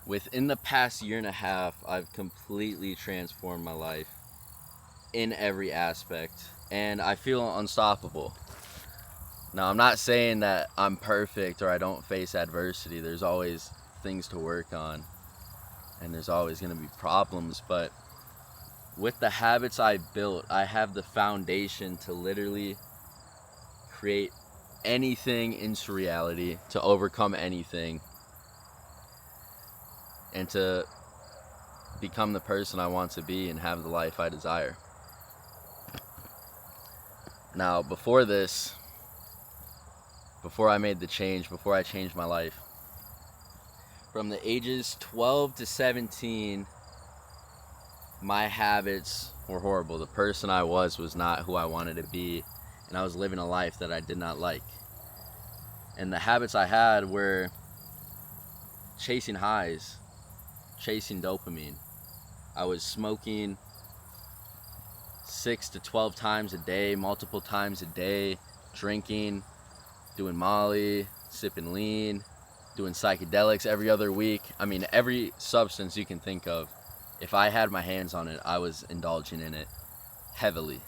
Within the past year and a half, I've completely transformed my life in every aspect, and I feel unstoppable. Now, I'm not saying that I'm perfect or I don't face adversity. There's always things to work on, and there's always going to be problems, but with the habits I built, I have the foundation to literally create anything into reality, to overcome anything, and to become the person I want to be and have the life I desire. Now, before this, before I made the change, before I changed my life, from the ages 12 to 17, my habits were horrible. The person I was not who I wanted to be, and I was living a life that I did not like. And the habits I had were chasing highs, chasing dopamine. I was smoking 6 to 12 times a day, multiple times a day, drinking, doing Molly, sipping lean, doing psychedelics every other week. I mean, every substance you can think of. If I had my hands on it, I was indulging in it heavily.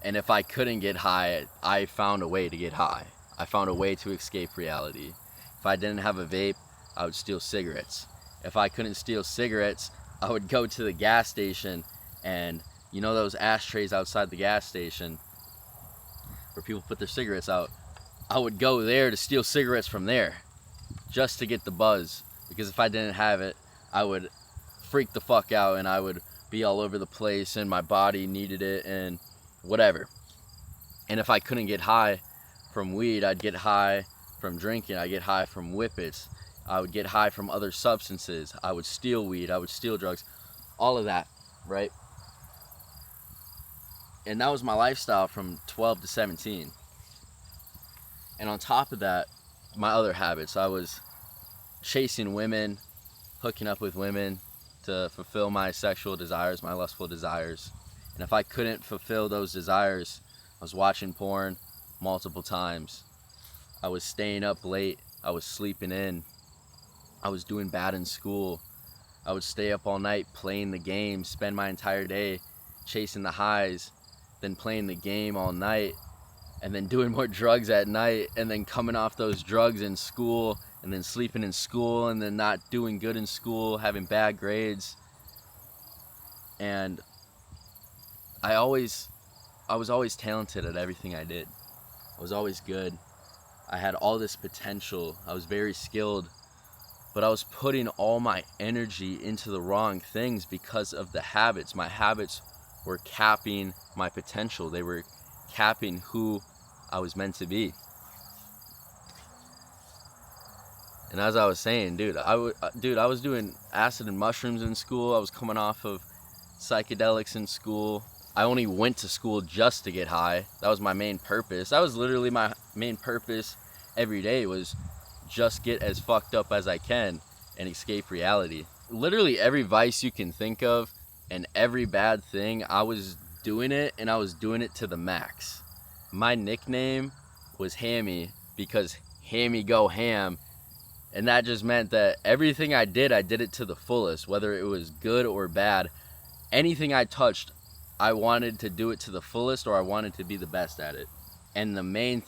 And if I couldn't get high, I found a way to get high. I found a way to escape reality. If I didn't have a vape, I would steal cigarettes. If I couldn't steal cigarettes, I would go to the gas station, and you know those ashtrays outside the gas station where people put their cigarettes out? I would go there to steal cigarettes from there just to get the buzz, because if I didn't have it, I would freak the fuck out and I would be all over the place and my body needed it and whatever. And if I couldn't get high from weed, I'd get high from drinking. I'd get high from whippets. I would get high from other substances. I would steal weed. I would steal drugs. All of that, right? And that was my lifestyle from 12 to 17. And on top of that, my other habits. I was chasing women, hooking up with women to fulfill my sexual desires, my lustful desires. And if I couldn't fulfill those desires, I was watching porn multiple times. I was staying up late. I was sleeping in. I was doing bad in school. I would stay up all night playing the game, spend my entire day chasing the highs, then playing the game all night, and then doing more drugs at night, and then coming off those drugs in school, and then sleeping in school, and then not doing good in school, having bad grades. And I was always talented at everything I did. I was always good. I had all this potential. I was very skilled, but I was putting all my energy into the wrong things because of the habits. My habits were capping my potential. They were capping who I was meant to be. And as I was saying, dude, I was doing acid and mushrooms in school. I was coming off of psychedelics in school. I only went to school just to get high. That was my main purpose. That was literally my main purpose every day, was just get as fucked up as I can and escape reality. Literally every vice you can think of and every bad thing, I was doing it, and I was doing it to the max. My nickname was Hammy because Hammy go ham. And that just meant that everything I did it to the fullest, whether it was good or bad. Anything I touched, I wanted to do it to the fullest, or I wanted to be the best at it. And the main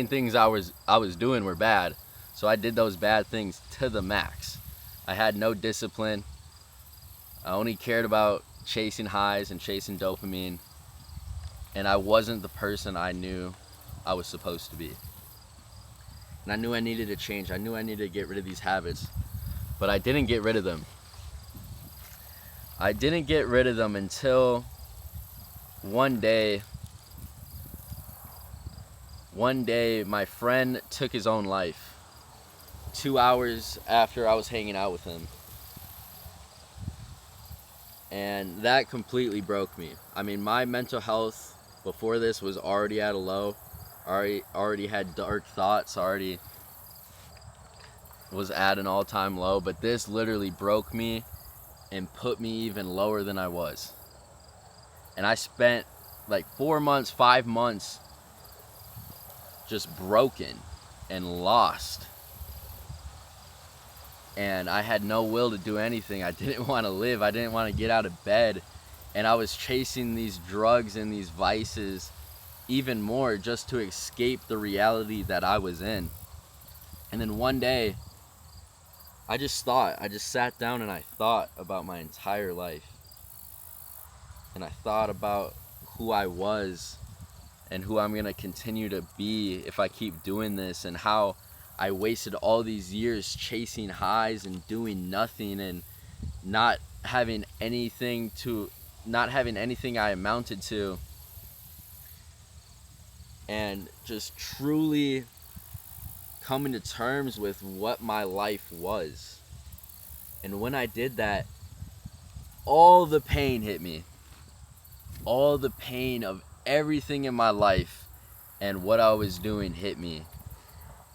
things I was doing were bad. So I did those bad things to the max. I had no discipline. I only cared about chasing highs and chasing dopamine. And I wasn't the person I knew I was supposed to be. And I knew I needed to change. I knew I needed to get rid of these habits. But I didn't get rid of them. I didn't get rid of them until one day my friend took his own life 2 hours after I was hanging out with him. And that completely broke me. I mean, my mental health before this was already at a low. Already had dark thoughts, already was at an all-time low, but this literally broke me and put me even lower than I was. And I spent like 4 months, 5 months just broken and lost. and I had no will to do anything. I didn't want to live. I didn't want to get out of bed, and I was chasing these drugs and these vices even more just to escape the reality that I was in. And then one day, I just sat down and I thought about my entire life. And I thought about who I was and who I'm going to continue to be if I keep doing this, and how I wasted all these years chasing highs and doing nothing and not having anything I amounted to, and just truly coming to terms with what my life was. And when I did that, all the pain hit me. All the pain of everything in my life and what I was doing hit me.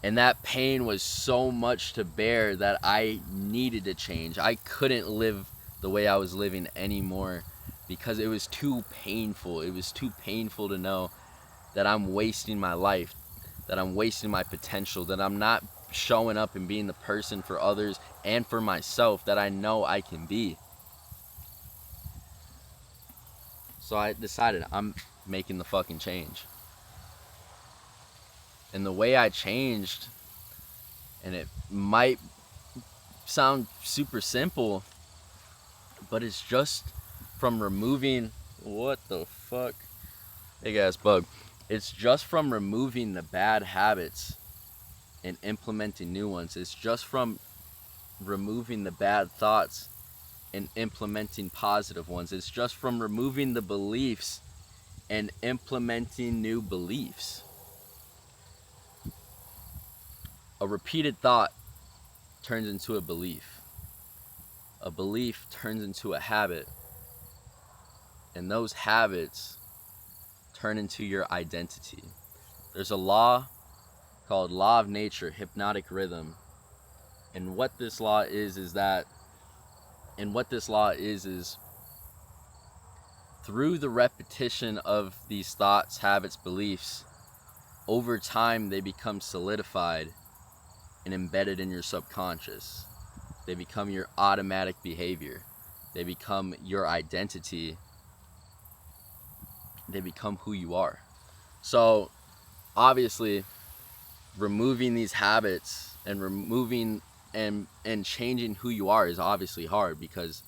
And that pain was so much to bear that I needed to change. I couldn't live the way I was living anymore because it was too painful. It was too painful to know that I'm wasting my life, that I'm wasting my potential, that I'm not showing up and being the person for others and for myself that I know I can be. So I decided I'm making the fucking change. And the way I changed, and it might sound super simple, but it's just from removing, what the fuck? Big ass bug. It's just from removing the bad habits and implementing new ones. It's just from removing the bad thoughts and implementing positive ones. It's just from removing the beliefs and implementing new beliefs. A repeated thought turns into a belief. A belief turns into a habit. And those habits turn into your identity. There's a law called law of nature, hypnotic rhythm. And what this law is through the repetition of these thoughts, habits, beliefs, over time they become solidified and embedded in your subconscious. They become your automatic behavior. They become your identity. They become who you are. So obviously removing these habits and removing and changing who you are is obviously hard, because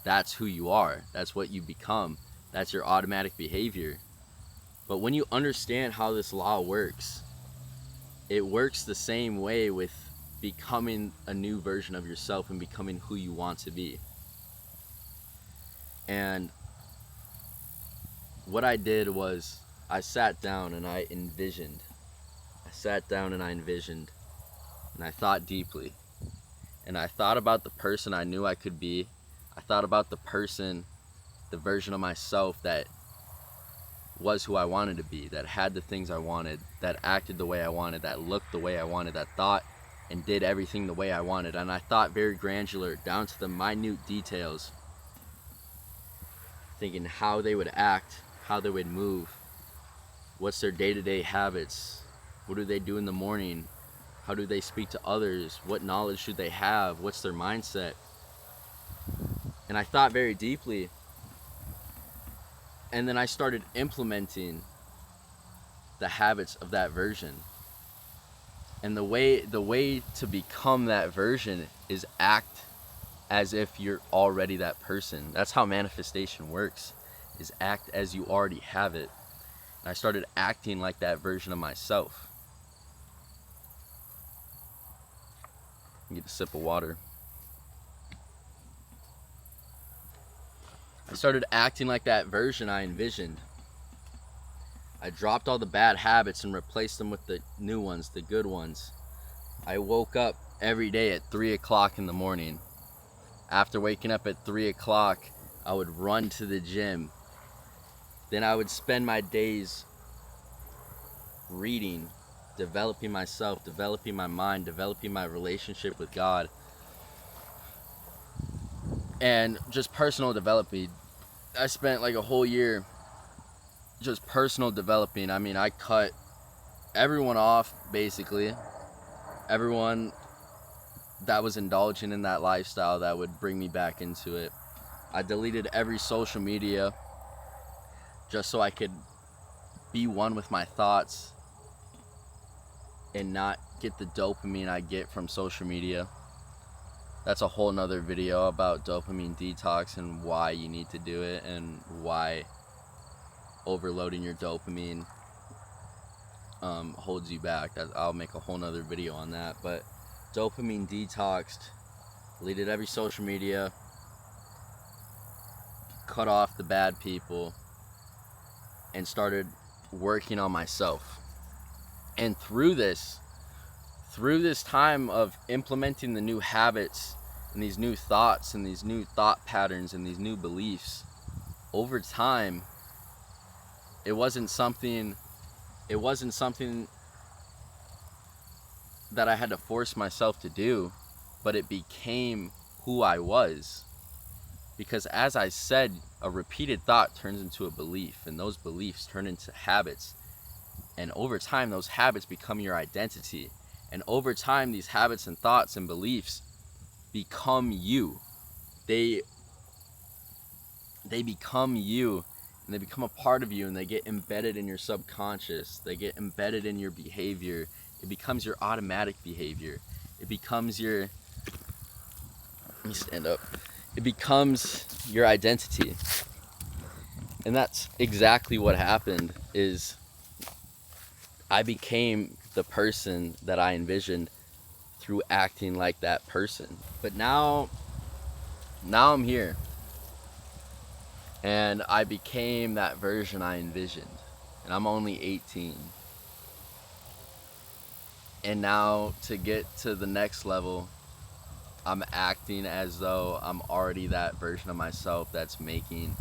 that's who you are. That's what you become. That's your automatic behavior. But when you understand how this law works, it works the same way with becoming a new version of yourself and becoming who you want to be. And what I did was I sat down and I envisioned. And I thought deeply. And I thought about the person I knew I could be. I thought about the version of myself that was who I wanted to be, that had the things I wanted, that acted the way I wanted, that looked the way I wanted, that thought and did everything the way I wanted. And I thought very granular, down to the minute details, thinking how they would act, how they would move, what's their day-to-day habits, what do they do in the morning, how do they speak to others, what knowledge should they have, what's their mindset. And I thought very deeply, and then I started implementing the habits of that version. And the way to become that version is act as if you're already that person. That's how manifestation works, is act as you already have it. And I started acting like that version of myself. Get a sip of water. I started acting like that version I envisioned. I dropped all the bad habits and replaced them with the new ones, the good ones. I woke up every day at 3 o'clock in the morning. After waking up at 3 o'clock, I would run to the gym. Then I would spend my days reading, developing myself, developing my mind, developing my relationship with God, and just personal development. I spent like a whole year just personal developing. I mean, I cut everyone off, basically. Everyone that was indulging in that lifestyle that would bring me back into it. I deleted every social media just so I could be one with my thoughts and not get the dopamine I get from social media. That's a whole nother video about dopamine detox and why you need to do it and why overloading your dopamine holds you back. I'll make a whole nother video on that. But dopamine detoxed, deleted every social media, cut off the bad people, and started working on myself. And through this time of implementing the new habits and these new thoughts and these new thought patterns and these new beliefs, over time, it wasn't something that I had to force myself to do, but it became who I was. Because as I said, a repeated thought turns into a belief, and those beliefs turn into habits. And over time, those habits become your identity. And over time, these habits and thoughts and beliefs become you. They become you, and they become a part of you, and they get embedded in your subconscious. They get embedded in your behavior. It becomes your automatic behavior. It becomes your, let me stand up. It becomes your identity. And that's exactly what happened. Is I became the person that I envisioned through acting like that person. But now I'm here. And I became that version I envisioned. And I'm only 18. And now to get to the next level, I'm acting as though I'm already that version of myself that's making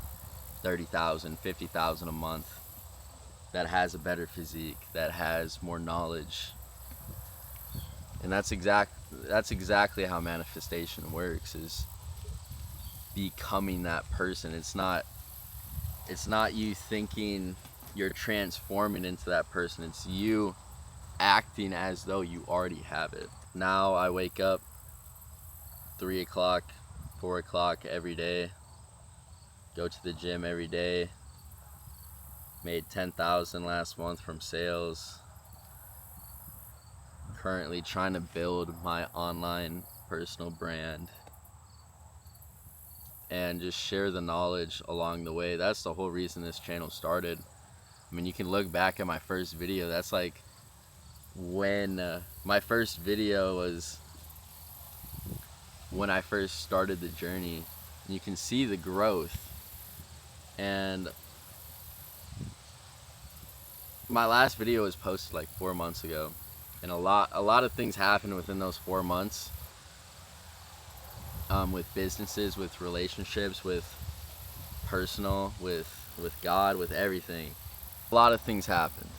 $30,000, $50,000 a month, that has a better physique, that has more knowledge. And that's exactly how manifestation works, is becoming that person. It's not you thinking you're transforming into that person. It's you acting as though you already have it. Now I wake up 3 o'clock, 4 o'clock every day, go to the gym every day, made $10,000 last month from sales, currently trying to build my online personal brand and just share the knowledge along the way. That's the whole reason this channel started. I mean, you can look back at my first video. That's like when my first video was when I first started the journey. And you can see the growth. And my last video was posted like 4 months ago, and a lot of things happened within those 4 months, with businesses, with relationships, with personal, with God, with everything. A lot of things happened,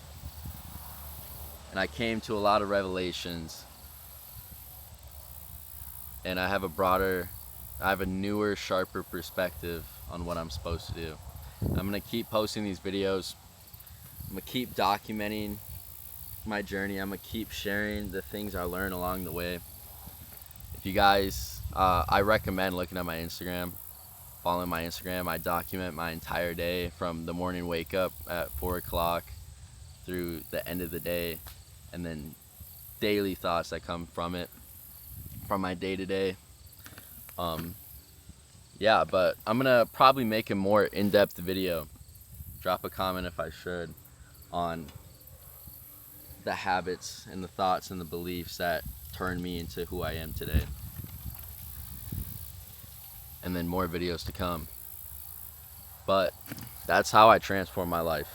and I came to a lot of revelations, and I have a newer, sharper perspective on what I'm supposed to do. I'm gonna keep posting these videos. I'm gonna keep documenting my journey. I'm gonna keep sharing the things I learn along the way. If you guys, I recommend looking at my Instagram, following my Instagram. I document my entire day from the morning wake up at 4 o'clock through the end of the day, and then daily thoughts that come from it, from my day to day. Yeah, but I'm gonna probably make a more in-depth video. Drop a comment if I should, on the habits and the thoughts and the beliefs that turned me into who I am today. And then more videos to come. But that's how I transform my life.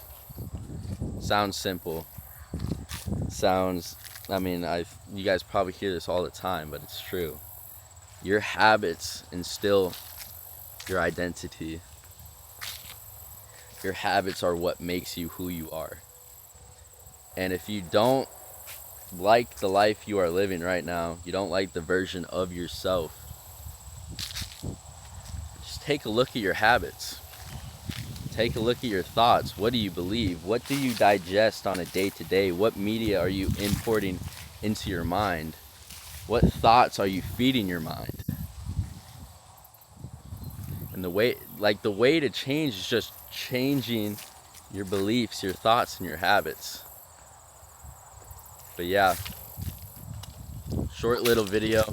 Sounds simple. You guys probably hear this all the time, but it's true. Your habits instill your identity. Your habits are what makes you who you are. And if you don't like the life you are living right now, you don't like the version of yourself, just take a look at your habits. Take a look at your thoughts. What do you believe? What do you digest on a day-to-day? What media are you importing into your mind? What thoughts are you feeding your mind? And the way to change is just changing your beliefs, your thoughts, and your habits. But yeah, short little video.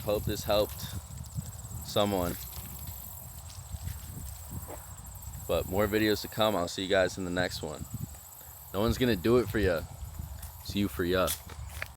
Hope this helped someone. But more videos to come. I'll see you guys in the next one. No one's gonna do it for you. It's you for you.